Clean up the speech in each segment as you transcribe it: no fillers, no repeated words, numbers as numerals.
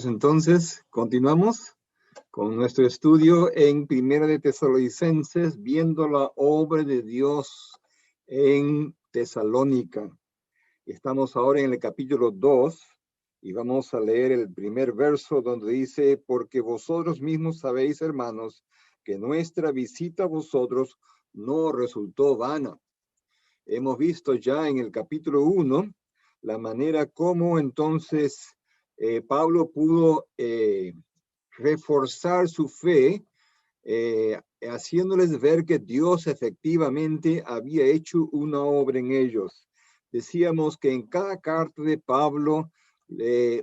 Entonces, continuamos con nuestro estudio en Primera de Tesalonicenses, viendo la obra de Dios en Tesalónica. Estamos ahora en el capítulo 2 y vamos a leer el primer verso donde dice: porque vosotros mismos sabéis, hermanos, que nuestra visita a vosotros no resultó vana. Hemos visto ya en el capítulo 1 la manera como entonces Pablo pudo reforzar su fe, haciéndoles ver que Dios efectivamente había hecho una obra en ellos. Decíamos que en cada carta de Pablo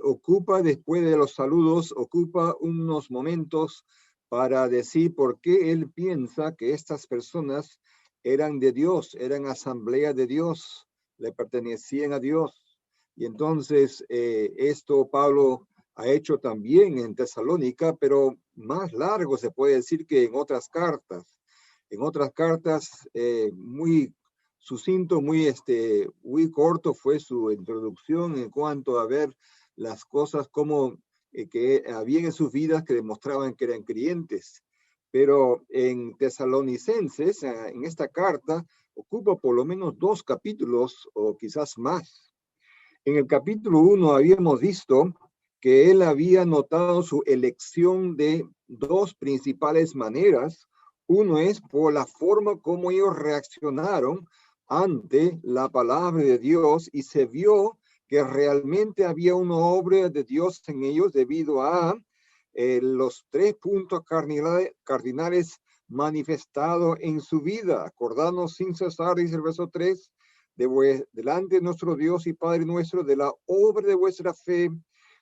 ocupa, después de los saludos, ocupa unos momentos para decir por qué él piensa que estas personas eran de Dios, eran asamblea de Dios, le pertenecían a Dios. Y entonces esto Pablo ha hecho también en Tesalónica, pero más largo se puede decir que en otras cartas. En otras cartas, muy sucinto, muy corto fue su introducción en cuanto a ver las cosas como que había en sus vidas que demostraban que eran creyentes. Pero en Tesalonicenses, en esta carta, ocupa por lo menos 2 capítulos o quizás más. En el capítulo 1 habíamos visto que él había notado su elección de 2 principales maneras. Uno es por la forma como ellos reaccionaron ante la palabra de Dios y se vio que realmente había una obra de Dios en ellos debido a los 3 puntos cardinales manifestados en su vida. Acordarnos sin cesar, dice el verso 3, delante de nuestro Dios y Padre nuestro, de la obra de vuestra fe,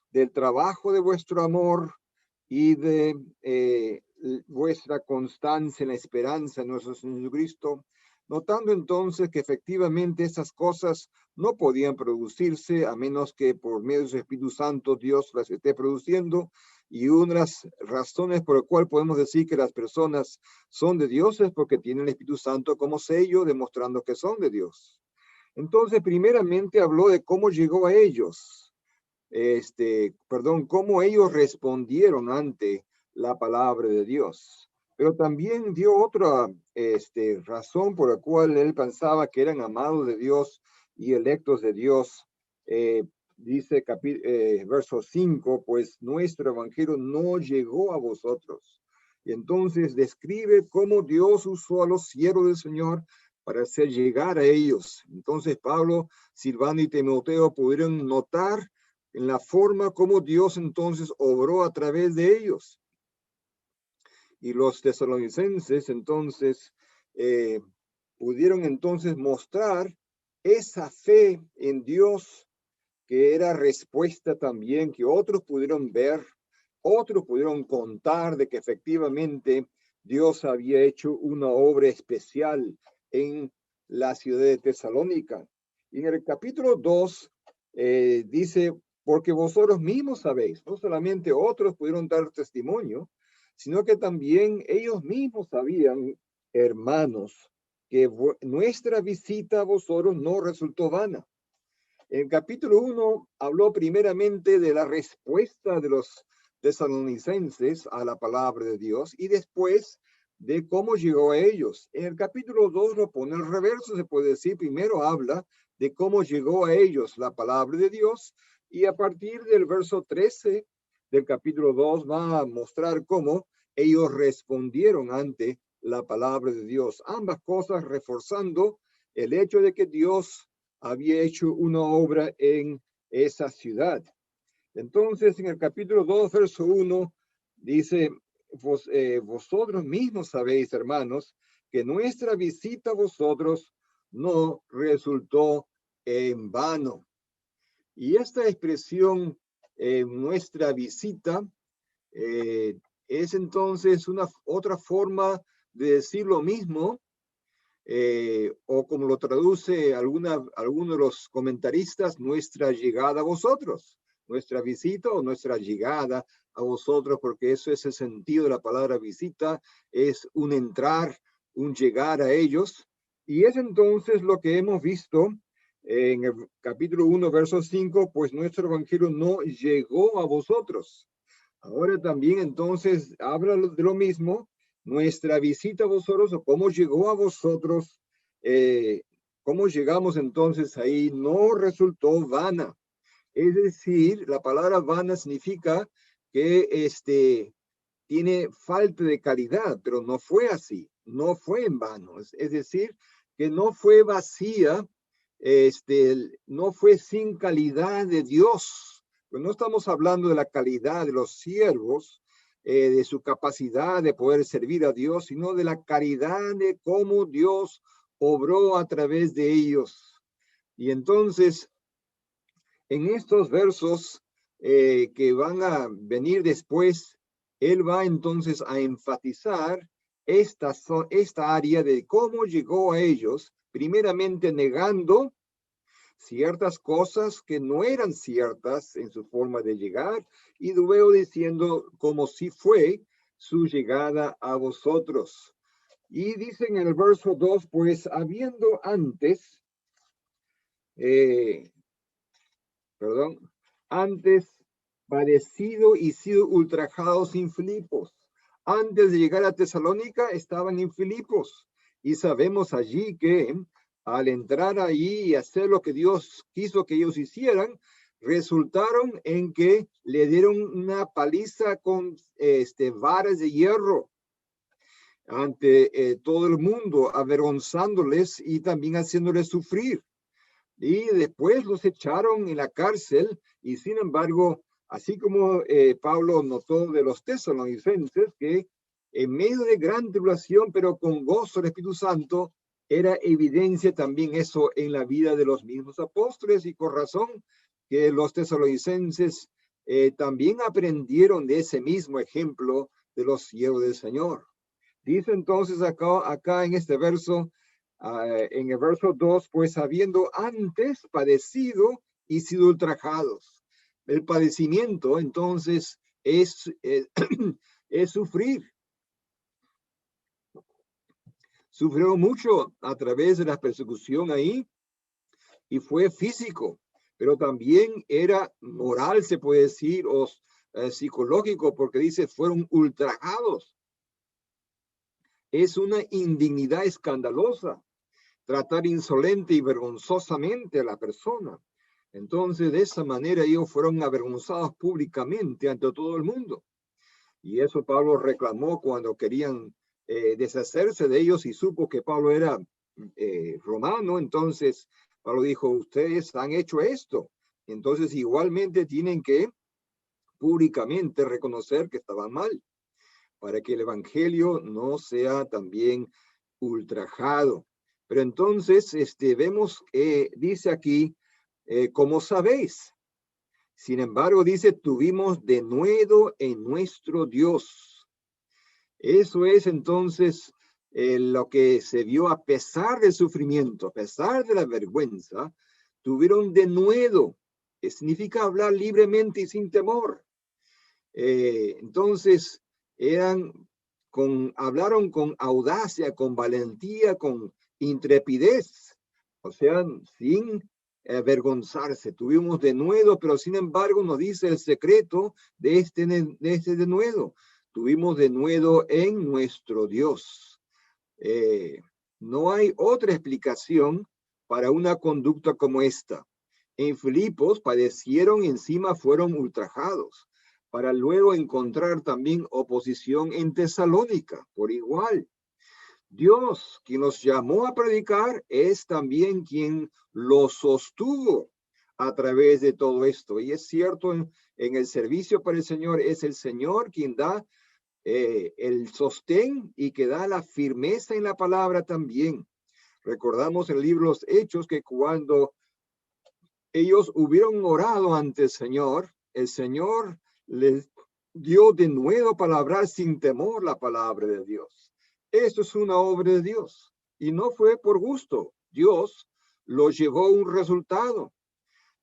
del trabajo de vuestro amor y de vuestra constancia en la esperanza en nuestro Señor Jesucristo, notando entonces que efectivamente esas cosas no podían producirse a menos que por medio de su Espíritu Santo Dios las esté produciendo. Y una de las razones por las cuales podemos decir que las personas son de Dios es porque tienen el Espíritu Santo como sello, demostrando que son de Dios. Entonces, primeramente habló de cómo llegó a ellos, cómo ellos respondieron ante la palabra de Dios. Pero también dio otra razón por la cual él pensaba que eran amados de Dios y electos de Dios. Dice verso 5, pues nuestro evangelio no llegó a vosotros. Y entonces describe cómo Dios usó a los siervos del Señor para hacer llegar a ellos. Entonces Pablo, Silvano y Timoteo pudieron notar en la forma como Dios entonces obró a través de ellos. Y los tesalonicenses entonces pudieron entonces mostrar esa fe en Dios que era respuesta también, que otros pudieron ver, otros pudieron contar de que efectivamente Dios había hecho una obra especial en la ciudad de Tesalónica. Y en el capítulo 2 dice, porque vosotros mismos sabéis, no solamente otros pudieron dar testimonio, sino que también ellos mismos sabían, hermanos, que nuestra visita a vosotros no resultó vana. El capítulo 1 habló primeramente de la respuesta de los tesalonicenses a la palabra de Dios y después de cómo llegó a ellos. En el capítulo 2 lo pone al reverso, se puede decir. Primero habla de cómo llegó a ellos la palabra de Dios y a partir del verso 13 del capítulo 2 va a mostrar cómo ellos respondieron ante la palabra de Dios. Ambas cosas reforzando el hecho de que Dios había hecho una obra en esa ciudad. Entonces, en el capítulo 2, verso 1, dice, vosotros mismos sabéis, hermanos, que nuestra visita a vosotros no resultó en vano. Y esta expresión, nuestra visita, es entonces otra forma de decir lo mismo, o como lo traduce alguno de los comentaristas, nuestra llegada a vosotros, nuestra visita o nuestra llegada a vosotros, porque eso es el sentido de la palabra visita, es un entrar, un llegar a ellos, y es entonces lo que hemos visto En el capítulo 1, verso 5, pues nuestro evangelio no llegó a vosotros. Ahora también entonces habla de lo mismo, nuestra visita a vosotros o cómo llegó a vosotros, cómo llegamos entonces ahí, no resultó vana. Es decir, la palabra vana significa que tiene falta de calidad, pero no fue así, no fue en vano. Es decir, que no fue vacía, no fue sin calidad de Dios. Pues no estamos hablando de la calidad de los siervos, de su capacidad de poder servir a Dios, sino de la calidad de cómo Dios obró a través de ellos. Y entonces, en estos versos que van a venir después, él va entonces a enfatizar esta área de cómo llegó a ellos, primeramente negando ciertas cosas que no eran ciertas en su forma de llegar, y luego diciendo como si fue su llegada a vosotros. Y dice en el verso 2, pues habiendo antes, antes padecido y sido ultrajados en Filipos. Antes de llegar a Tesalónica estaban en Filipos y sabemos allí que al entrar allí y hacer lo que Dios quiso que ellos hicieran, resultaron en que le dieron una paliza con varas de hierro ante todo el mundo, avergonzándoles y también haciéndoles sufrir. Y después los echaron en la cárcel y sin embargo, así como Pablo notó de los tesalonicenses que en medio de gran tribulación, pero con gozo del Espíritu Santo, era evidencia también eso en la vida de los mismos apóstoles y con razón que los tesalonicenses también aprendieron de ese mismo ejemplo de los siervos del Señor. Dice entonces acá en este verso, en el verso 2, pues habiendo antes padecido y sido ultrajados. El padecimiento entonces es sufrir. Sufrió mucho a través de la persecución ahí y fue físico, pero también era moral, se puede decir, o psicológico, porque dice fueron ultrajados. Es una indignidad escandalosa tratar insolente y vergonzosamente a la persona. Entonces, de esa manera ellos fueron avergonzados públicamente ante todo el mundo. Y eso Pablo reclamó cuando querían deshacerse de ellos y supo que Pablo era romano. Entonces, Pablo dijo, ustedes han hecho esto. Entonces, igualmente tienen que públicamente reconocer que estaban mal, para que el evangelio no sea también ultrajado. Pero entonces vemos, dice aquí, como sabéis, sin embargo, dice, tuvimos denuedo en nuestro Dios. Eso es entonces lo que se vio a pesar del sufrimiento, a pesar de la vergüenza, tuvieron denuedo, que significa hablar libremente y sin temor. Entonces, hablaron con audacia, con valentía, con intrepidez, o sea, sin avergonzarse. Tuvimos denuedo, pero sin embargo nos dice el secreto de este denuedo. Tuvimos denuedo en nuestro Dios. No hay otra explicación para una conducta como esta. En Filipos padecieron y encima fueron ultrajados, para luego encontrar también oposición en Tesalónica, por igual. Dios, quien los llamó a predicar, es también quien los sostuvo a través de todo esto. Y es cierto, en el servicio para el Señor, es el Señor quien da el sostén y que da la firmeza en la palabra también. Recordamos en el libro Los Hechos que cuando ellos hubieron orado ante el Señor les dio de nuevo para hablar sin temor la palabra de Dios. Esto es una obra de Dios y no fue por gusto. Dios lo llevó a un resultado.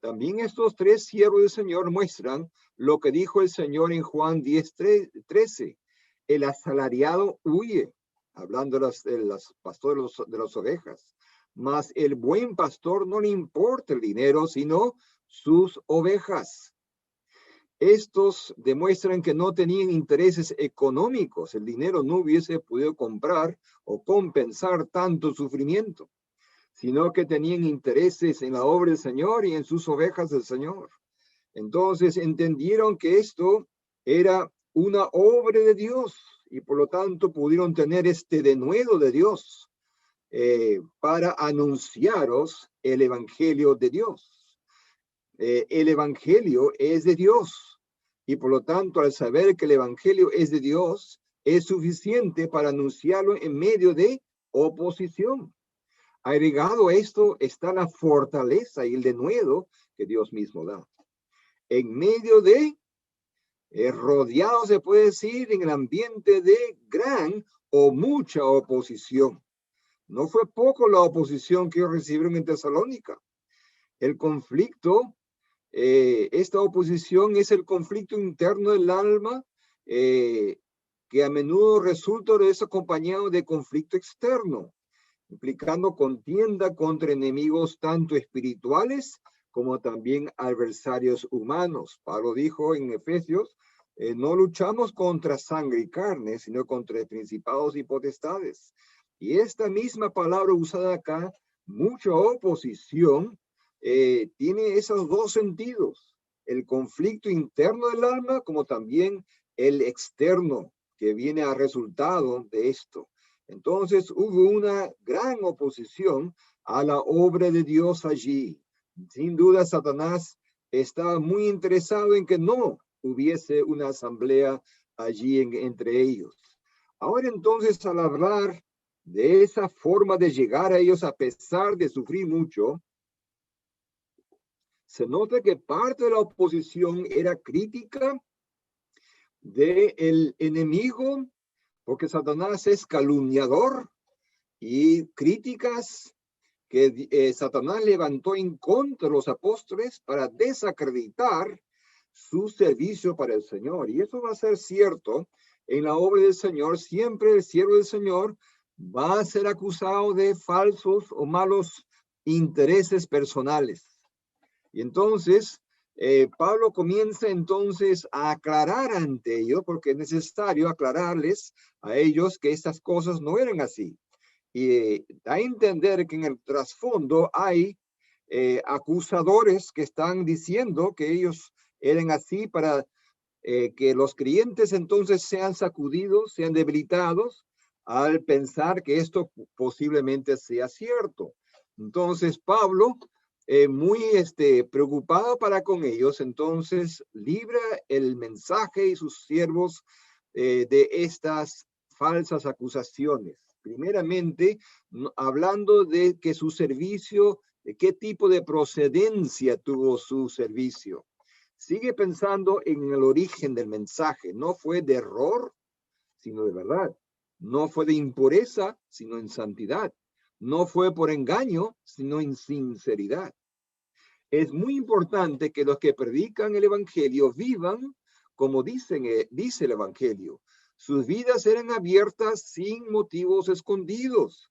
También estos tres siervos del Señor muestran lo que dijo el Señor en Juan 10:13. El asalariado huye, hablando de los pastores de las ovejas. mas el buen pastor no le importa el dinero, sino sus ovejas. Estos demuestran que no tenían intereses económicos. El dinero no hubiese podido comprar o compensar tanto sufrimiento, sino que tenían intereses en la obra del Señor y en sus ovejas del Señor. Entonces entendieron que esto era una obra de Dios y por lo tanto pudieron tener este denuedo de Dios para anunciaros el evangelio de Dios. El evangelio es de Dios y por lo tanto al saber que el evangelio es de Dios es suficiente para anunciarlo en medio de oposición. Agregado a esto está la fortaleza y el denuedo que Dios mismo da. En medio de, rodeado se puede decir, en el ambiente de gran o mucha oposición. No fue poco la oposición que ellos recibieron en Tesalónica. El conflicto, esta oposición es el conflicto interno del alma, que a menudo resulta de eso acompañado de conflicto externo, implicando contienda contra enemigos tanto espirituales como también adversarios humanos. Pablo dijo en Efesios, no luchamos contra sangre y carne, sino contra principados y potestades. Y esta misma palabra usada acá, mucha oposición, tiene esos dos sentidos, el conflicto interno del alma como también el externo que viene a resultado de esto. Entonces hubo una gran oposición a la obra de Dios allí. Sin duda, Satanás estaba muy interesado en que no hubiese una asamblea allí entre ellos. Ahora entonces, al hablar de esa forma de llegar a ellos a pesar de sufrir mucho, se nota que parte de la oposición era crítica del enemigo, porque Satanás es calumniador, y críticas que Satanás levantó en contra de los apóstoles para desacreditar su servicio para el Señor. Y eso va a ser cierto en la obra del Señor. Siempre el siervo del Señor va a ser acusado de falsos o malos intereses personales. Y entonces, Pablo comienza entonces a aclarar ante ellos, porque es necesario aclararles a ellos que estas cosas no eran así. Y da a entender que en el trasfondo hay acusadores que están diciendo que ellos eran así para que los creyentes entonces sean sacudidos, sean debilitados al pensar que esto posiblemente sea cierto. Entonces Pablo, muy preocupado para con ellos, entonces libra el mensaje y sus siervos de estas falsas acusaciones. Primeramente, hablando de que su servicio, de qué tipo de procedencia tuvo su servicio. Sigue pensando en el origen del mensaje. No fue de error, sino de verdad. No fue de impureza, sino en santidad. No fue por engaño, sino en sinceridad. Es muy importante que los que predican el evangelio vivan como dice el evangelio. Sus vidas eran abiertas sin motivos escondidos.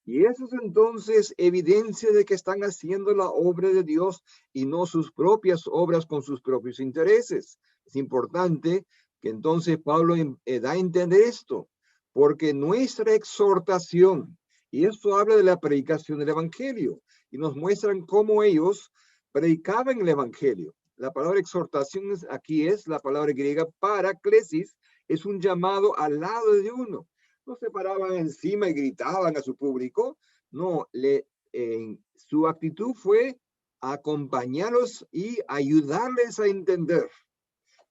Y eso es entonces evidencia de que están haciendo la obra de Dios y no sus propias obras con sus propios intereses. Es importante que entonces Pablo da a entender esto, porque nuestra exhortación, y esto habla de la predicación del evangelio, y nos muestran cómo ellos predicaban el evangelio. La palabra exhortación aquí es la palabra griega paraklesis, es un llamado al lado de uno. No se paraban encima y gritaban a su público, no, su actitud fue acompañarlos y ayudarles a entender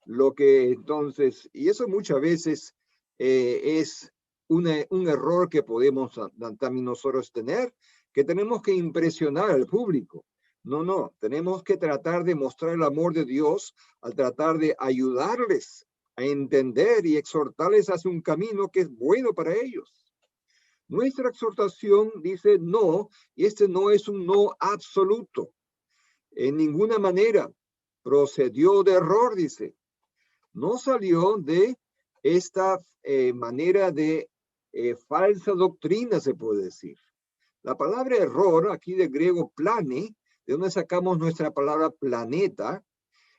lo que entonces, y eso muchas veces es un error que podemos también nosotros tener, que tenemos que impresionar al público. No, tenemos que tratar de mostrar el amor de Dios al tratar de ayudarles a entender y exhortarles hacia un camino que es bueno para ellos. Nuestra exhortación dice no, y este no es un no absoluto. En ninguna manera procedió de error, dice. No salió de esta manera de falsa doctrina, se puede decir. La palabra error, aquí del griego plane, de donde sacamos nuestra palabra planeta,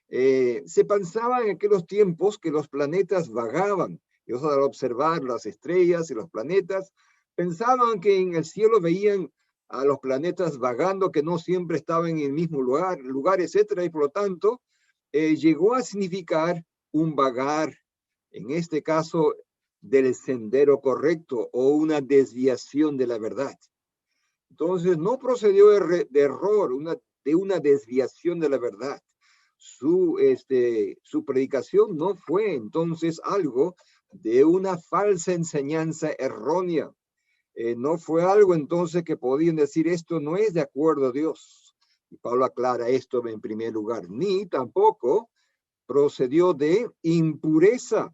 se pensaba en aquellos tiempos que los planetas vagaban. Ellos al observar las estrellas y los planetas, pensaban que en el cielo veían a los planetas vagando, que no siempre estaban en el mismo lugar, etcétera, y por lo tanto llegó a significar un vagar, en este caso del sendero correcto o una desviación de la verdad. Entonces no procedió de error, de una desviación de la verdad. Su predicación no fue entonces algo de una falsa enseñanza errónea. No fue algo entonces que podían decir esto no es de acuerdo a Dios. Y Pablo aclara esto en primer lugar. Ni tampoco procedió de impureza.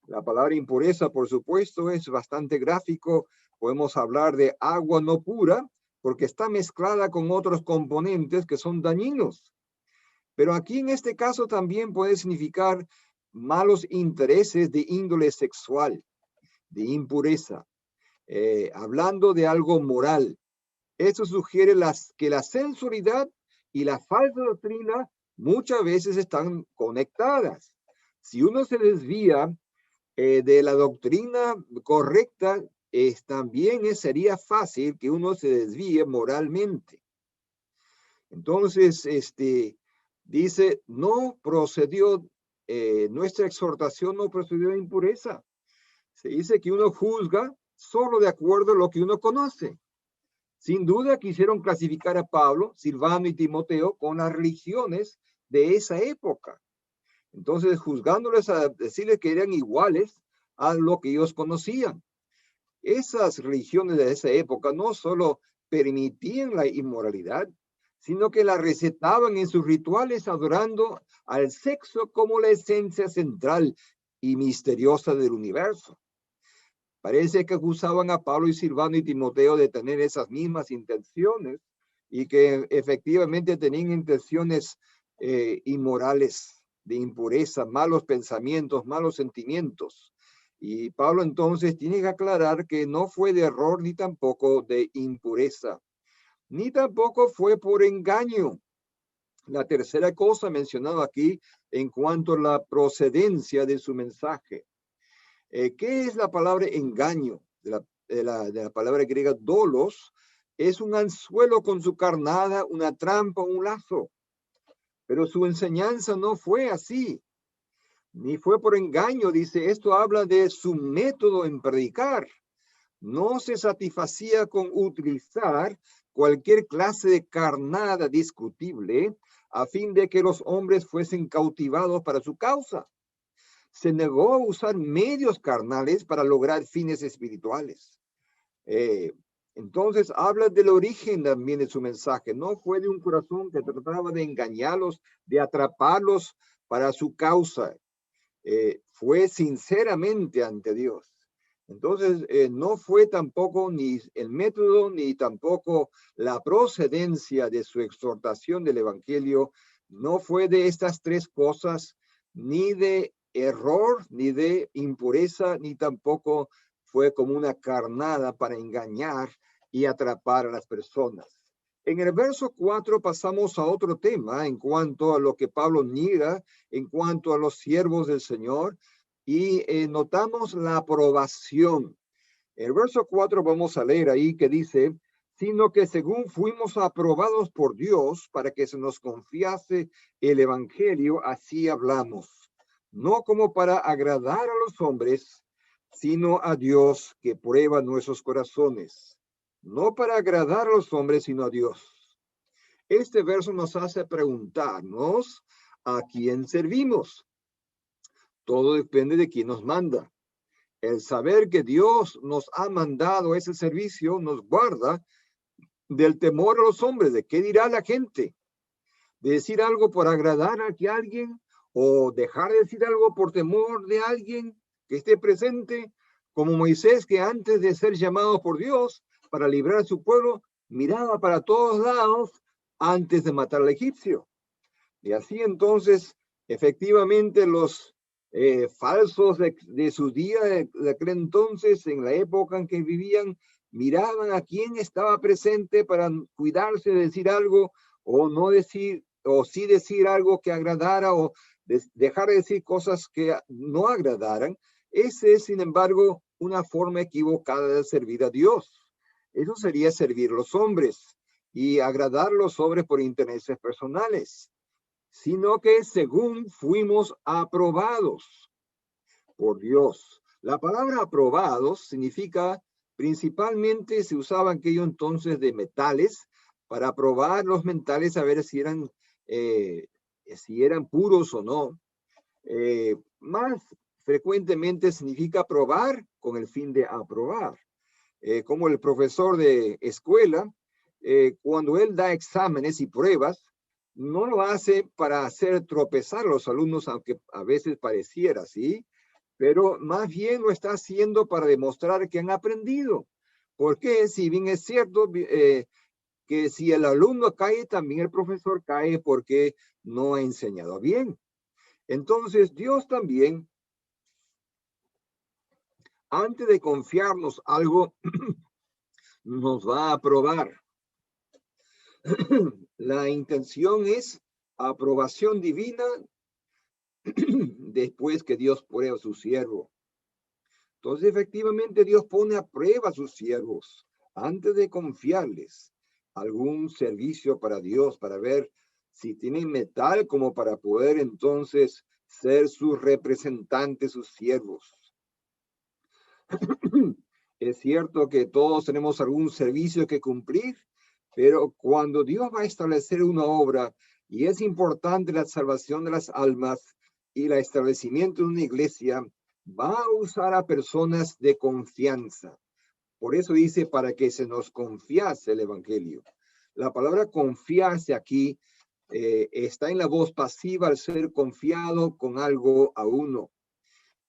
La palabra impureza, por supuesto, es bastante gráfico. Podemos hablar de agua no pura porque está mezclada con otros componentes que son dañinos. Pero aquí en este caso también puede significar malos intereses de índole sexual, de impureza, hablando de algo moral. Esto sugiere que la sensualidad y la falsa doctrina muchas veces están conectadas. Si uno se desvía de la doctrina correcta, también sería fácil que uno se desvíe moralmente. Entonces, dice, no procedió, nuestra exhortación no procedió de impureza. Se dice que uno juzga solo de acuerdo a lo que uno conoce. Sin duda quisieron clasificar a Pablo, Silvano y Timoteo con las religiones de esa época. Entonces, juzgándoles a decirles que eran iguales a lo que ellos conocían. Esas religiones de esa época no solo permitían la inmoralidad, sino que la recetaban en sus rituales adorando al sexo como la esencia central y misteriosa del universo. Parece que acusaban a Pablo y Silvano y Timoteo de tener esas mismas intenciones y que efectivamente tenían intenciones inmorales, de impureza, malos pensamientos, malos sentimientos. Y Pablo entonces tiene que aclarar que no fue de error ni tampoco de impureza, ni tampoco fue por engaño. La tercera cosa mencionada aquí en cuanto a la procedencia de su mensaje. ¿Qué es la palabra engaño? De la palabra griega dolos, es un anzuelo con su carnada, una trampa, un lazo. Pero su enseñanza no fue así, ni fue por engaño. Dice, esto habla de su método en predicar. No se satisfacía con utilizar cualquier clase de carnada discutible a fin de que los hombres fuesen cautivados para su causa. Se negó a usar medios carnales para lograr fines espirituales. Entonces habla del origen también de su mensaje. No fue de un corazón que trataba de engañarlos, de atraparlos para su causa. Fue sinceramente ante Dios. Entonces, no fue tampoco ni el método, ni tampoco la procedencia de su exhortación del Evangelio, no fue de estas tres cosas, ni de error, ni de impureza, ni tampoco fue como una carnada para engañar y atrapar a las personas. En el verso 4 pasamos a otro tema en cuanto a lo que Pablo niega, en cuanto a los siervos del Señor, y notamos la aprobación. El verso 4 vamos a leer ahí que dice, sino que según fuimos aprobados por Dios para que se nos confiase el Evangelio, así hablamos, no como para agradar a los hombres, sino a Dios que prueba nuestros corazones. No para agradar a los hombres, sino a Dios. Este verso nos hace preguntarnos a quién servimos. Todo depende de quién nos manda. El saber que Dios nos ha mandado ese servicio nos guarda del temor a los hombres, de qué dirá la gente, de decir algo por agradar a alguien o dejar de decir algo por temor de alguien que esté presente, como Moisés, que antes de ser llamado por Dios para librar a su pueblo, miraba para todos lados antes de matar al egipcio. Y así entonces, efectivamente, los falsos de su día, de aquel entonces, en la época en que vivían, miraban a quién estaba presente para cuidarse de decir algo o no decir, o sí decir algo que agradara o dejar de decir cosas que no agradaran. Ese es, sin embargo, una forma equivocada de servir a Dios. Eso sería servir a los hombres y agradar a los hombres por intereses personales, sino que según fuimos aprobados por Dios. La palabra aprobados significa, principalmente se usaba aquello entonces de metales, para probar los metales a ver si eran puros o no. Más frecuentemente significa probar con el fin de aprobar. Como el profesor de escuela, cuando él da exámenes y pruebas, no lo hace para hacer tropezar a los alumnos, aunque a veces pareciera, ¿sí? Pero más bien lo está haciendo para demostrar que han aprendido. Porque si bien es cierto que si el alumno cae, también el profesor cae porque no ha enseñado bien. Entonces, Dios también, antes de confiarnos algo, nos va a probar. La intención es aprobación divina después que Dios prueba a su siervo. Entonces, efectivamente, Dios pone a prueba a sus siervos antes de confiarles algún servicio para Dios, para ver si tienen metal como para poder entonces ser sus representantes, sus siervos. Es cierto que todos tenemos algún servicio que cumplir, pero cuando Dios va a establecer una obra, y es importante la salvación de las almas y el establecimiento de una iglesia, va a usar a personas de confianza. Por eso dice, para que se nos confiase el evangelio. La palabra confiarse aquí está en la voz pasiva al ser confiado con algo a uno.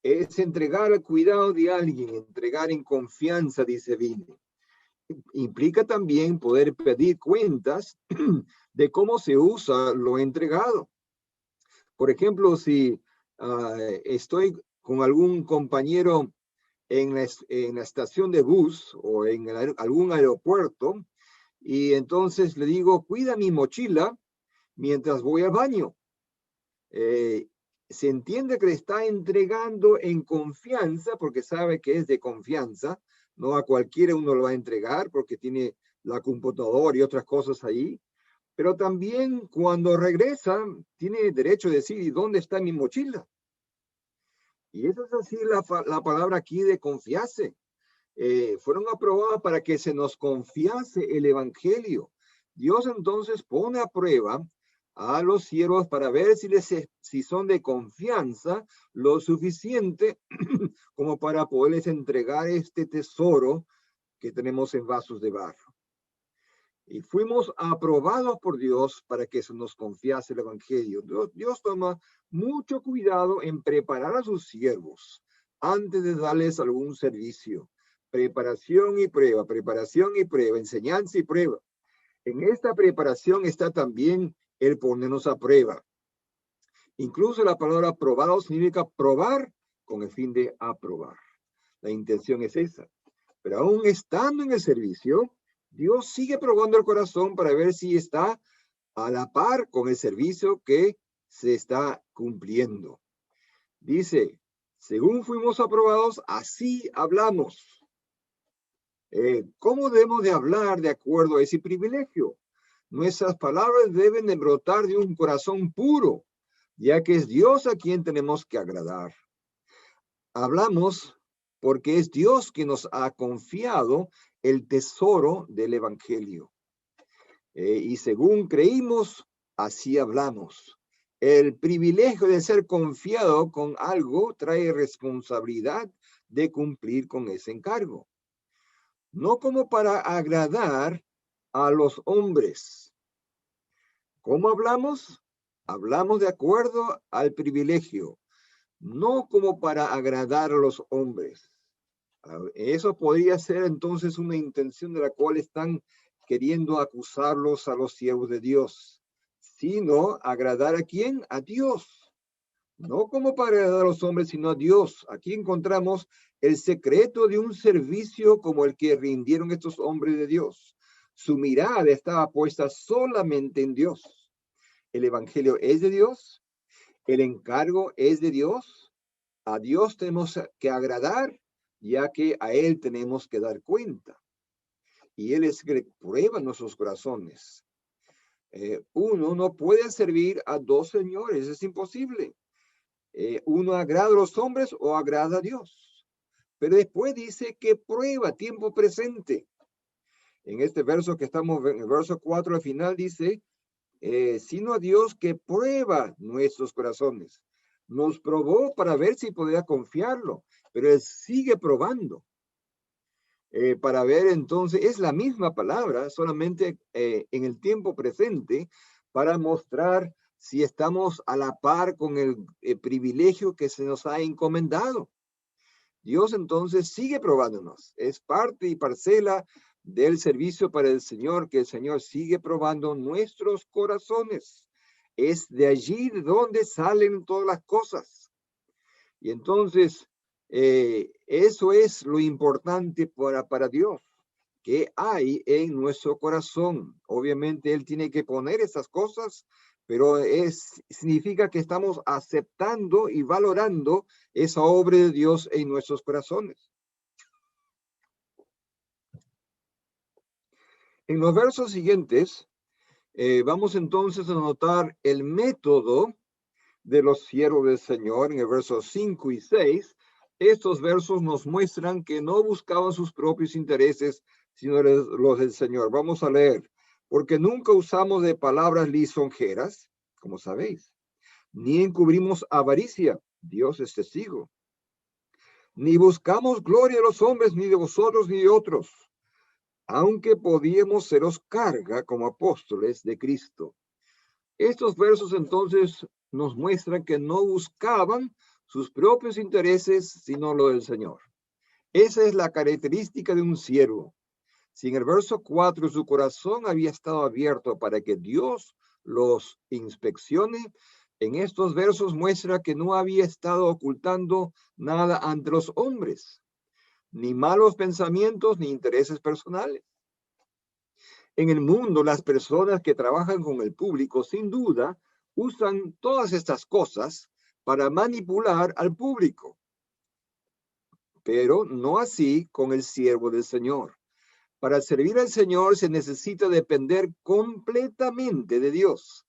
Es entregar al cuidado de alguien, entregar en confianza, dice Vine. Implica también poder pedir cuentas de cómo se usa lo entregado. Por ejemplo, si estoy con algún compañero en la estación de bus o en algún aeropuerto, y entonces le digo, cuida mi mochila mientras voy al baño. Se entiende que le está entregando en confianza, porque sabe que es de confianza, no a cualquiera uno lo va a entregar porque tiene la computadora y otras cosas ahí, pero también cuando regresa tiene derecho a decir, ¿y dónde está mi mochila? Y eso es así la palabra aquí de confiarse. Fueron aprobadas para que se nos confiase el evangelio. Dios entonces pone a prueba a los siervos para ver si son de confianza lo suficiente como para poderles entregar este tesoro que tenemos en vasos de barro. Y fuimos aprobados por Dios para que se nos confiase el evangelio. Dios toma mucho cuidado en preparar a sus siervos antes de darles algún servicio. Preparación y prueba, enseñanza y prueba. En esta preparación está también el ponernos a prueba. Incluso la palabra probado significa probar con el fin de aprobar. La intención es esa. Pero aún estando en el servicio, Dios sigue probando el corazón para ver si está a la par con el servicio que se está cumpliendo. Dice, según fuimos aprobados, así hablamos. ¿Cómo debemos de hablar de acuerdo a ese privilegio? Nuestras palabras deben de brotar de un corazón puro, ya que es Dios a quien tenemos que agradar. Hablamos porque es Dios que nos ha confiado el tesoro del evangelio. Y según creímos, así hablamos. El privilegio de ser confiado con algo trae responsabilidad de cumplir con ese encargo. No como para agradar a los hombres. ¿Cómo hablamos? Hablamos de acuerdo al privilegio, no como para agradar a los hombres. Eso podría ser entonces una intención de la cual están queriendo acusarlos a los siervos de Dios, sino agradar a quién, a Dios. no como para agradar a los hombres, sino a Dios. Aquí encontramos el secreto de un servicio como el que rindieron estos hombres de Dios. Su mirada estaba puesta solamente en Dios. El evangelio es de Dios, el encargo es de Dios. A Dios tenemos que agradar, ya que a Él tenemos que dar cuenta. Y Él es que prueba nuestros corazones. Uno no puede servir a dos señores, es imposible. Uno agrada a los hombres o agrada a Dios. Pero después dice que prueba, tiempo presente. En este verso que estamos, en el verso 4 al final dice, sino a Dios que prueba nuestros corazones. Nos probó para ver si podía confiarlo, pero Él sigue probando. Para ver entonces, es la misma palabra, solamente en el tiempo presente, para mostrar si estamos a la par con el privilegio que se nos ha encomendado. Dios entonces sigue probándonos, es parte y parcela del servicio para el Señor, que el Señor sigue probando nuestros corazones. Es de allí de donde salen todas las cosas. Y entonces, eso es lo importante para Dios, que hay en nuestro corazón. Obviamente Él tiene que poner esas cosas, pero significa que estamos aceptando y valorando esa obra de Dios en nuestros corazones. En los versos siguientes, vamos entonces a notar el método de los siervos del Señor en el verso 5 y 6. Estos versos nos muestran que no buscaban sus propios intereses, sino los del Señor. Vamos a leer. Porque nunca usamos de palabras lisonjeras, como sabéis, ni encubrimos avaricia, Dios es testigo, ni buscamos gloria de los hombres, ni de vosotros, ni de otros, aunque podíamos seros carga como apóstoles de Cristo. Estos versos entonces nos muestran que no buscaban sus propios intereses, sino lo del Señor. Esa es la característica de un siervo. Si en el verso 4 su corazón había estado abierto para que Dios los inspeccione, en estos versos muestra que no había estado ocultando nada ante los hombres, ni malos pensamientos, ni intereses personales. En el mundo, las personas que trabajan con el público, sin duda, usan todas estas cosas para manipular al público. Pero no así con el siervo del Señor. Para servir al Señor se necesita depender completamente de Dios.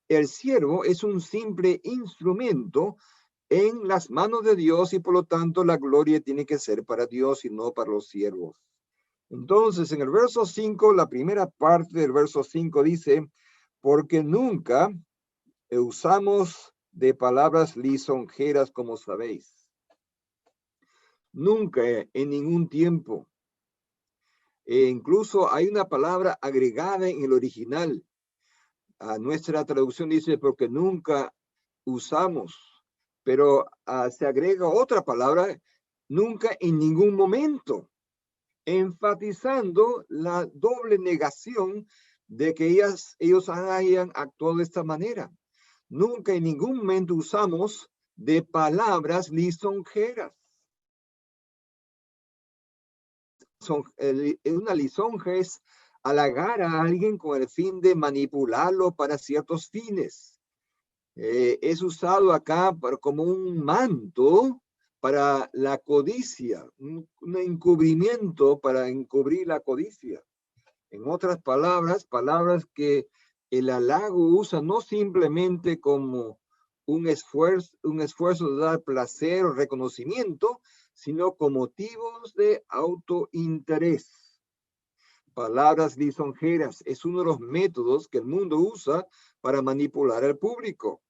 El siervo es un simple instrumento en las manos de Dios y por lo tanto la gloria tiene que ser para Dios y no para los siervos. Entonces, en el verso 5, la primera parte del verso 5 dice, porque nunca usamos de palabras lisonjeras como sabéis. Nunca, en ningún tiempo. Incluso hay una palabra agregada en el original. A nuestra traducción dice, porque nunca usamos. Pero se agrega otra palabra, nunca en ningún momento, enfatizando la doble negación de que ellos hayan actuado de esta manera. Nunca en ningún momento usamos de palabras lisonjeras. Una lisonja es halagar a alguien con el fin de manipularlo para ciertos fines. Es usado acá como un manto para la codicia, un encubrimiento para encubrir la codicia. En otras palabras, palabras que el halago usa no simplemente como un esfuerzo de dar placer o reconocimiento, sino con motivos de autointerés. Palabras lisonjeras es uno de los métodos que el mundo usa para manipular al público.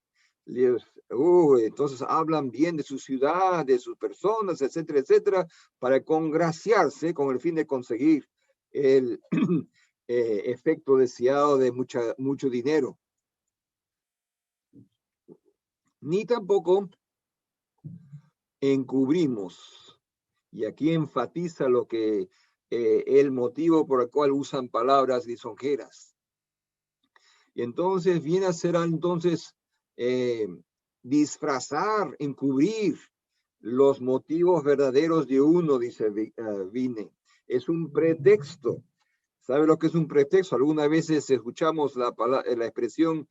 Entonces hablan bien de su ciudad, de sus personas, etcétera, etcétera, para congraciarse con el fin de conseguir el efecto deseado de mucho dinero. Ni tampoco encubrimos. Y aquí enfatiza lo que el motivo por el cual usan palabras lisonjeras. Y entonces viene a ser entonces disfrazar, encubrir los motivos verdaderos de uno, dice Vine. Es un pretexto. ¿Sabe lo que es un pretexto? Algunas veces escuchamos la expresión,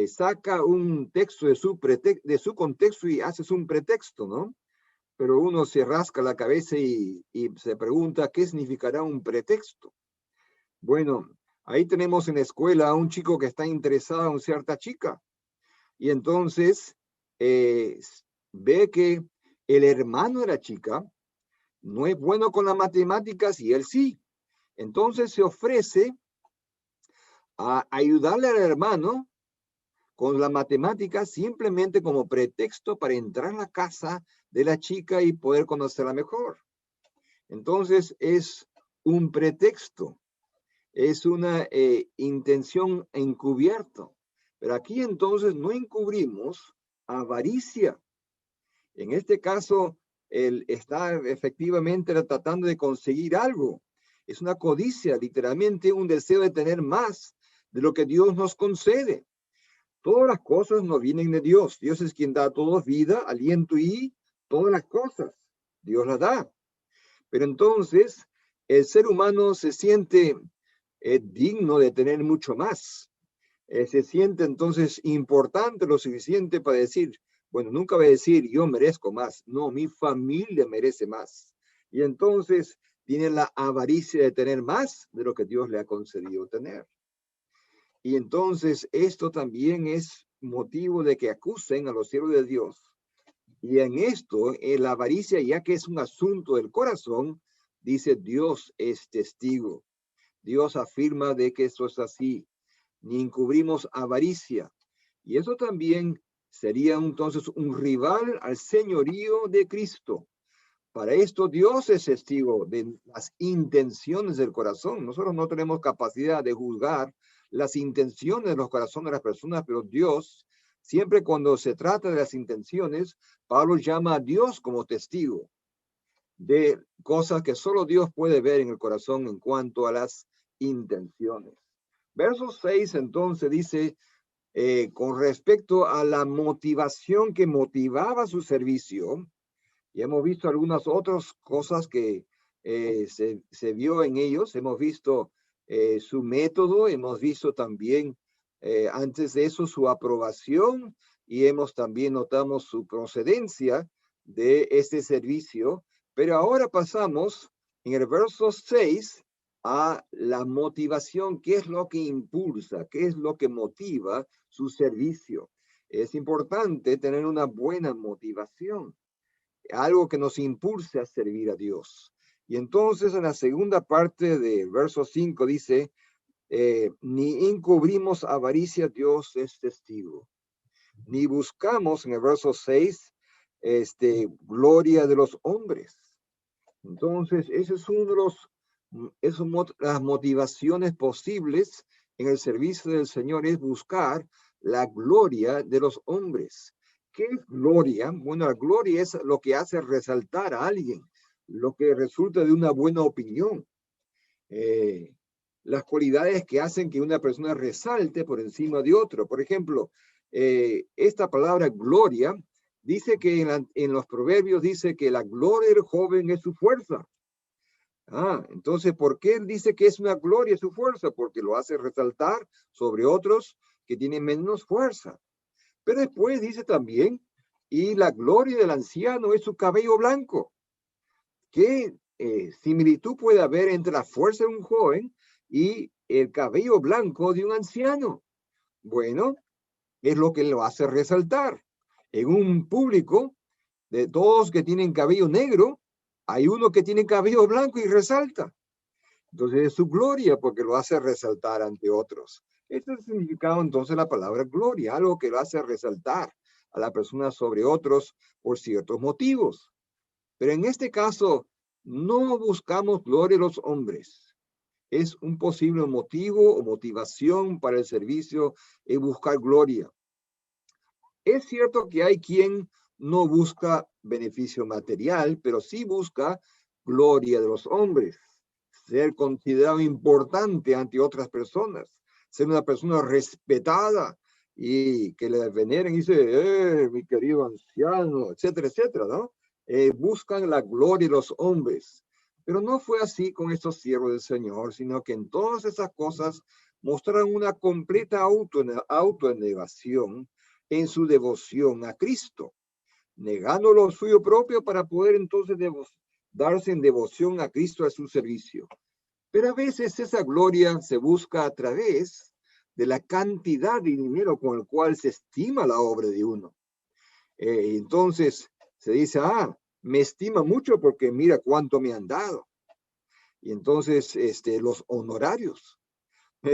saca un texto de su contexto y haces un pretexto, ¿no? Pero uno se rasca la cabeza y se pregunta, ¿qué significará un pretexto? Bueno, ahí tenemos en la escuela a un chico que está interesado en cierta chica y entonces ve que el hermano de la chica no es bueno con las matemáticas y él sí. Entonces se ofrece a ayudarle al hermano con la matemática simplemente como pretexto para entrar a la casa de la chica y poder conocerla mejor. Entonces es un pretexto, es una intención encubierta. Pero aquí entonces no encubrimos avaricia. En este caso, él está efectivamente tratando de conseguir algo. Es una codicia, literalmente un deseo de tener más de lo que Dios nos concede. Todas las cosas no vienen de Dios. Dios es quien da a todos vida, aliento y todas las cosas. Dios las da. Pero entonces el ser humano se siente digno de tener mucho más. Se siente entonces importante lo suficiente para decir, bueno, nunca voy a decir yo merezco más. No, mi familia merece más. Y entonces tiene la avaricia de tener más de lo que Dios le ha concedido tener. Y entonces esto también es motivo de que acusen a los siervos de Dios. Y en esto, en la avaricia, ya que es un asunto del corazón, dice Dios es testigo. Dios afirma de que eso es así. Ni encubrimos avaricia. Y eso también sería entonces un rival al señorío de Cristo. Para esto Dios es testigo de las intenciones del corazón. Nosotros no tenemos capacidad de juzgar las intenciones de los corazones de las personas, pero Dios, siempre cuando se trata de las intenciones, Pablo llama a Dios como testigo de cosas que solo Dios puede ver en el corazón en cuanto a las intenciones. Verso 6 entonces dice, con respecto a la motivación que motivaba su servicio, y hemos visto algunas otras cosas que se vio en ellos. Hemos visto su método, hemos visto también antes de eso su aprobación y hemos también notamos su procedencia de este servicio. Pero ahora pasamos en el verso 6 a la motivación. ¿Qué es lo que impulsa? ¿Qué es lo que motiva su servicio? Es importante tener una buena motivación, algo que nos impulse a servir a Dios. Y entonces en la segunda parte del verso 5 dice, ni encubrimos avaricia, Dios es testigo. Ni buscamos, en el verso 6, gloria de los hombres. Entonces, ese es uno de las motivaciones posibles en el servicio del Señor, es buscar la gloria de los hombres. ¿Qué es gloria? Bueno, la gloria es lo que hace resaltar a alguien, lo que resulta de una buena opinión. Las cualidades que hacen que una persona resalte por encima de otro. Por ejemplo, esta palabra gloria dice que en los proverbios dice que la gloria del joven es su fuerza. Entonces, ¿por qué él dice que es una gloria su fuerza? Porque lo hace resaltar sobre otros que tienen menos fuerza. Pero después dice también, y la gloria del anciano es su cabello blanco. ¿Qué similitud puede haber entre la fuerza de un joven y el cabello blanco de un anciano? Bueno, es lo que lo hace resaltar. En un público de todos que tienen cabello negro, hay uno que tiene cabello blanco y resalta. Entonces es su gloria porque lo hace resaltar ante otros. Este es el significado entonces de la palabra gloria, algo que lo hace resaltar a la persona sobre otros por ciertos motivos. Pero en este caso, no buscamos gloria de los hombres. Es un posible motivo o motivación para el servicio en buscar gloria. Es cierto que hay quien no busca beneficio material, pero sí busca gloria de los hombres, ser considerado importante ante otras personas, ser una persona respetada y que le veneren y dice, mi querido anciano, etcétera, etcétera, ¿no? Buscan la gloria de los hombres. Pero no fue así con estos siervos del Señor, sino que en todas esas cosas mostraron una completa autoenegación en su devoción a Cristo, negando lo suyo propio para poder entonces darse en devoción a Cristo a su servicio. Pero a veces esa gloria se busca a través de la cantidad de dinero con el cual se estima la obra de uno. Entonces se dice, me estima mucho porque mira cuánto me han dado. Y entonces los honorarios.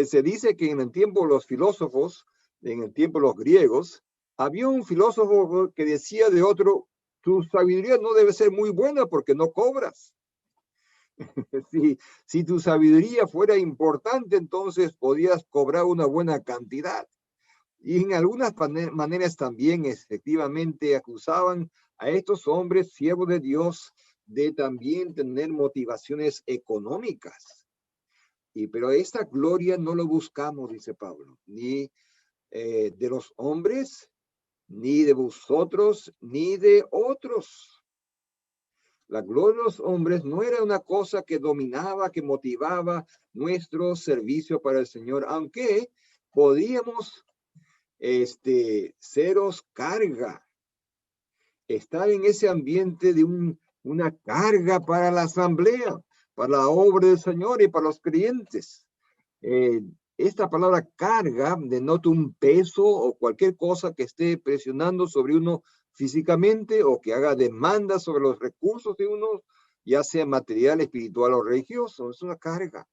Se dice que en el tiempo de los filósofos, en el tiempo de los griegos, había un filósofo que decía de otro, tu sabiduría no debe ser muy buena porque no cobras. Si tu sabiduría fuera importante, entonces podías cobrar una buena cantidad. Y en algunas maneras también efectivamente acusaban a estos hombres, siervos de Dios, de también tener motivaciones económicas. Pero esta gloria no lo buscamos, dice Pablo, ni de los hombres, ni de vosotros, ni de otros. La gloria de los hombres no era una cosa que dominaba, que motivaba nuestro servicio para el Señor, aunque podíamos seros carga, estar en ese ambiente de una carga para la asamblea, para la obra del Señor y para los creyentes. Esta palabra carga denota un peso o cualquier cosa que esté presionando sobre uno físicamente o que haga demanda sobre los recursos de uno, ya sea material, espiritual o religioso. Es una carga.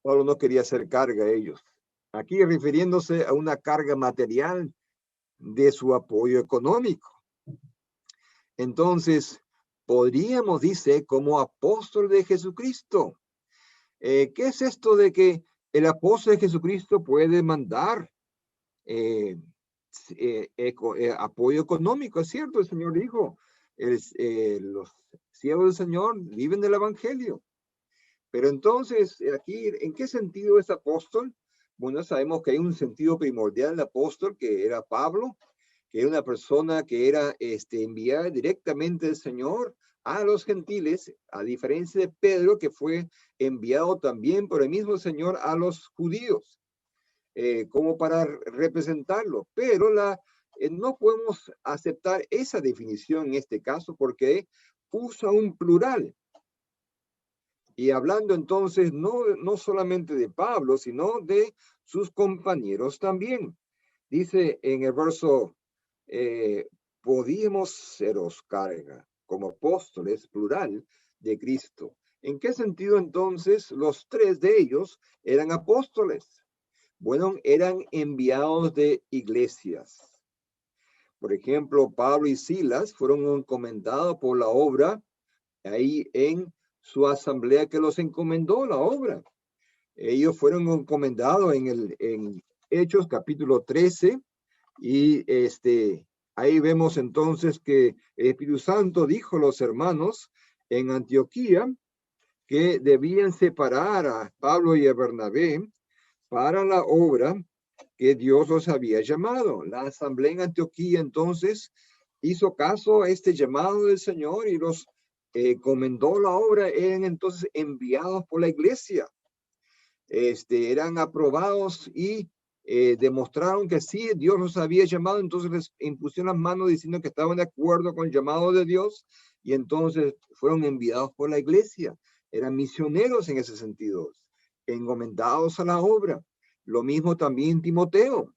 Pablo no quería hacer carga a ellos. Aquí refiriéndose a una carga material de su apoyo económico. Entonces, podríamos, dice, como apóstol de Jesucristo. ¿Qué es esto de que el apóstol de Jesucristo puede mandar apoyo económico? Es cierto, el Señor dijo, los siervos del Señor viven del evangelio. Pero entonces, aquí, ¿en qué sentido es apóstol? Bueno, sabemos que hay un sentido primordial del apóstol, que era Pablo, que era una persona que era enviada directamente del Señor a los gentiles, a diferencia de Pedro, que fue enviado también por el mismo Señor a los judíos, como para representarlo. Pero no podemos aceptar esa definición en este caso porque usa un plural. Y hablando entonces no solamente de Pablo, sino de sus compañeros también. Dice en el verso, podíamos seros carga como apóstoles, plural, de Cristo. ¿En qué sentido entonces los tres de ellos eran apóstoles? Bueno, eran enviados de iglesias. Por ejemplo, Pablo y Silas fueron encomendados por la obra ahí en su asamblea que los encomendó la obra. Ellos fueron encomendados en Hechos capítulo 13 y ahí vemos entonces que el Espíritu Santo dijo a los hermanos en Antioquía que debían separar a Pablo y a Bernabé para la obra que Dios los había llamado. La asamblea en Antioquía entonces hizo caso a este llamado del Señor y los comendó la obra. Eran entonces enviados por la iglesia. Eran aprobados y demostraron que sí, Dios los había llamado, entonces les impusieron las manos diciendo que estaban de acuerdo con el llamado de Dios y entonces fueron enviados por la iglesia. Eran misioneros en ese sentido, encomendados a la obra. Lo mismo también Timoteo.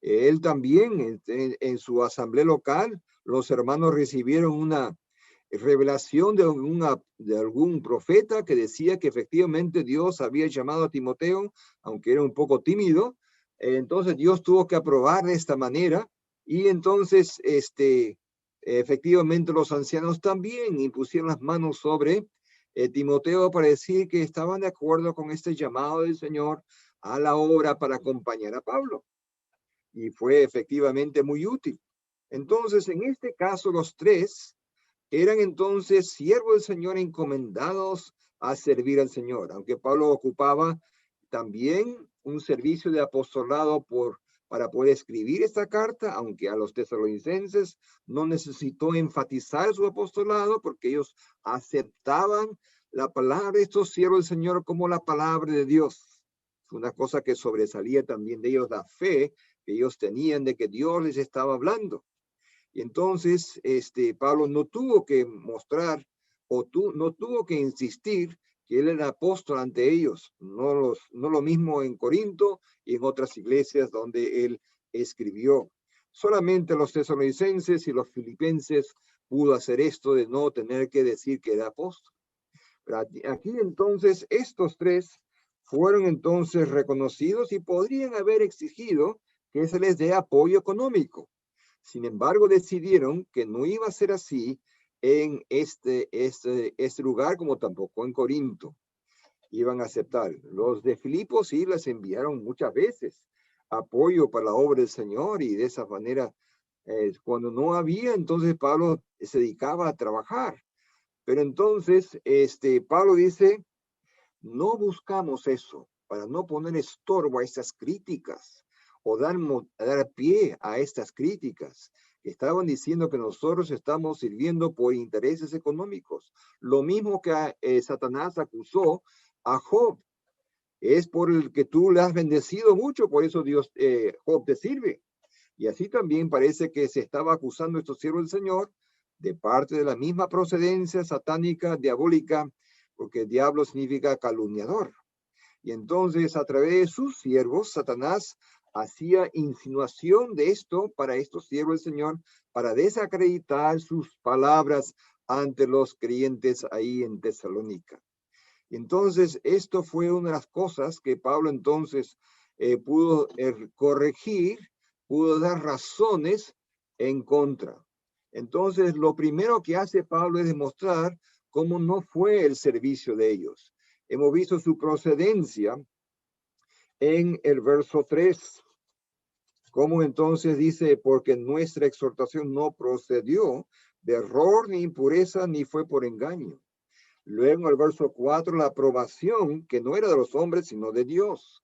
Él también en su asamblea local, los hermanos recibieron una revelación de algún profeta que decía que efectivamente Dios había llamado a Timoteo, aunque era un poco tímido. Entonces Dios tuvo que aprobar de esta manera y entonces efectivamente los ancianos también impusieron las manos sobre Timoteo para decir que estaban de acuerdo con este llamado del Señor a la obra para acompañar a Pablo. Y fue efectivamente muy útil. Entonces, en este caso, los tres eran entonces siervos del Señor encomendados a servir al Señor, aunque Pablo ocupaba también un servicio de apostolado para poder escribir esta carta, aunque a los tesalonicenses no necesitó enfatizar su apostolado porque ellos aceptaban la palabra de estos siervos del Señor como la palabra de Dios. Una cosa que sobresalía también de ellos, la fe que ellos tenían de que Dios les estaba hablando. Y entonces Pablo no tuvo que mostrar no tuvo que insistir que él era apóstol ante ellos, no lo mismo en Corinto y en otras iglesias donde él escribió. Solamente los tesalonicenses y los filipenses pudo hacer esto de no tener que decir que era apóstol. Pero aquí entonces estos tres fueron entonces reconocidos y podrían haber exigido que se les dé apoyo económico. Sin embargo, decidieron que no iba a ser así en este lugar, como tampoco en Corinto. Iban a aceptar. Los de Filipos sí les enviaron muchas veces apoyo para la obra del Señor, y de esa manera, cuando no había, entonces Pablo se dedicaba a trabajar. Pero entonces, Pablo dice, no buscamos eso para no poner estorbo a estas críticas o dar pie a estas críticas. Estaban diciendo que nosotros estamos sirviendo por intereses económicos. Lo mismo que Satanás acusó a Job. Es por el que tú le has bendecido mucho, por eso Job te sirve. Y así también parece que se estaba acusando a estos siervos del Señor de parte de la misma procedencia satánica, diabólica, porque diablo significa calumniador. Y entonces, a través de sus siervos, Satanás hacía insinuación de esto para estos siervos del Señor, para desacreditar sus palabras ante los creyentes ahí en Tesalónica. Y entonces, esto fue una de las cosas que Pablo entonces pudo corregir, pudo dar razones en contra. Entonces, lo primero que hace Pablo es demostrar cómo no fue el servicio de ellos. Hemos visto su procedencia en el verso 3. Como entonces dice, porque nuestra exhortación no procedió de error, ni impureza, ni fue por engaño. Luego en el verso 4, la aprobación, que no era de los hombres, sino de Dios.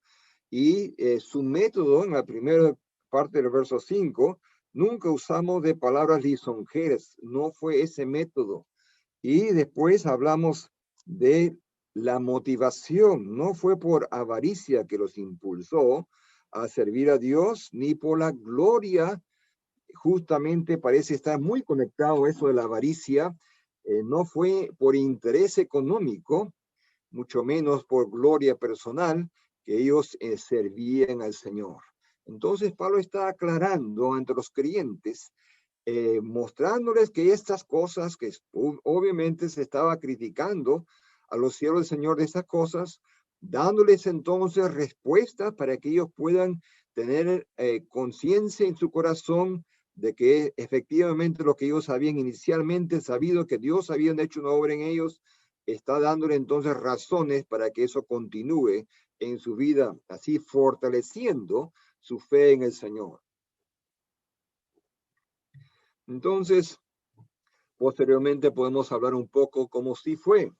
Y su método, en la primera parte del verso 5, nunca usamos de palabras lisonjeras, no fue ese método. Y después hablamos de la motivación, no fue por avaricia que los impulsó a servir a Dios, ni por la gloria. Justamente parece estar muy conectado eso de la avaricia. No fue por interés económico, mucho menos por gloria personal, que ellos servían al Señor. Entonces Pablo está aclarando ante los creyentes, mostrándoles que estas cosas que obviamente se estaba criticando a los siervos del Señor de estas cosas, dándoles entonces respuestas para que ellos puedan tener conciencia en su corazón de que efectivamente lo que ellos habían inicialmente sabido, que Dios había hecho una obra en ellos, está dándole entonces razones para que eso continúe en su vida, así fortaleciendo su fe en el Señor. Entonces, posteriormente podemos hablar un poco cómo sí fue,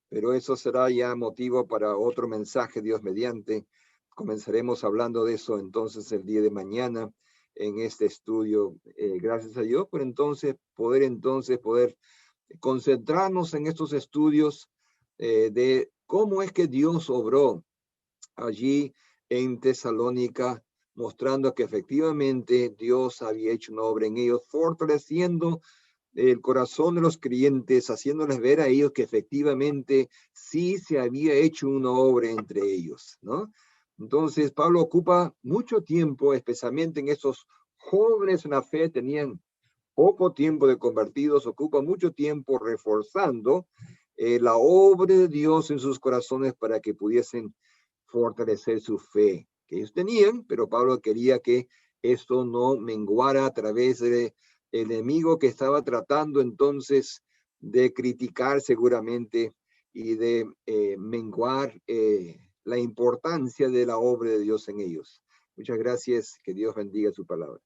pero eso será ya motivo para otro mensaje, Dios mediante. Comenzaremos hablando de eso entonces el día de mañana en este estudio. Gracias a Dios por entonces poder concentrarnos en estos estudios de cómo es que Dios obró allí en Tesalónica, mostrando que efectivamente Dios había hecho una obra en ellos, fortaleciendo el corazón de los creyentes, haciéndoles ver a ellos que efectivamente sí se había hecho una obra entre ellos, ¿no? Entonces, Pablo ocupa mucho tiempo, especialmente en estos jóvenes en la fe, tenían poco tiempo de convertidos, ocupa mucho tiempo reforzando la obra de Dios en sus corazones para que pudiesen fortalecer su fe que ellos tenían, pero Pablo quería que esto no menguara a través del enemigo que estaba tratando entonces de criticar seguramente y de menguar la importancia de la obra de Dios en ellos. Muchas gracias, que Dios bendiga su palabra.